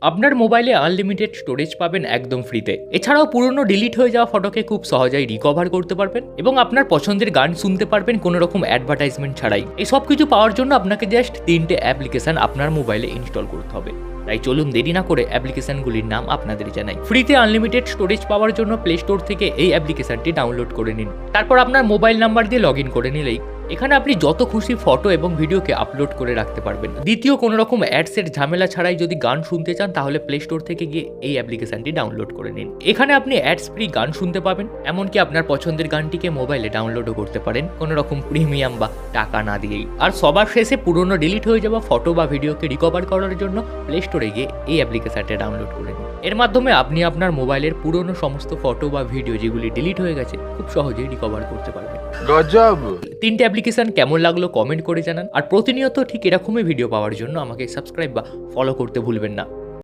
আপনার মোবাইলে unlimited storage পাবেন একদম ফ্রিতে। এছাড়াও পুরনো ডিলিট হয়ে যাওয়া ফটোকে খুব সহজেই রিকভার করতে পারবেন এবং আপনার পছন্দের গান শুনতে পারবেন কোনো রকম অ্যাডভার্টাইজমেন্ট ছাড়াই। এই সব কিছু পাওয়ার জন্য আপনাকে জাস্ট 3টে অ্যাপ্লিকেশন আপনার মোবাইলে ইনস্টল করতে হবে। তাই চলুন দেরি না করে অ্যাপ্লিকেশনগুলির নাম আপনাদের জানাই। ফ্রিতে আনলিমিটেড স্টোরেজ পাওয়ার জন্য প্লে স্টোর থেকে এই অ্যাপ্লিকেশনটি ডাউনলোড করে নিন। তারপর আপনার মোবাইল নাম্বার দিয়ে লগ ইন করে নিলেই এখানে আপনি যত খুশি ফটো এবং ভিডিওকে আপলোড করে রাখতে পারবেন। দ্বিতীয় কোনো রকম অ্যাডসের ঝামেলা ছাড়াই যদি গান শুনতে চান তাহলে প্লে স্টোর থেকে গিয়ে এই অ্যাপ্লিকেশনটি ডাউনলোড করে নিন। এখানে আপনি অ্যাডস ফ্রি গান শুনতে পাবেন, এমনকি আপনার পছন্দের গানটিকে মোবাইলে ডাউনলোডও করতে পারেন কোনো রকম প্রিমিয়াম বা টাকা না দিয়েই। আর সবার শেষে পুরনো ডিলিট হয়ে যাওয়া ফটো বা ভিডিওকে রিকভার করার জন্য প্লে স্টোরে গিয়ে এই অ্যাপ্লিকেশনটা ডাউনলোড করে নিন। এর মাধ্যমে আপনি আপনার মোবাইলের পুরনো সমস্ত ফটো বা ভিডিও যেগুলি ডিলিট হয়ে গেছে খুব সহজেই রিকভার করতে পারবেন। গজব। 3টে অ্যাপ্লিকেশন কেমন লাগলো কমেন্ট করে জানান। আর প্রতিনিয়ত ঠিক এরকমই ভিডিও পাওয়ার জন্য আমাকে সাবস্ক্রাইব বা ফলো করতে ভুলবেন না।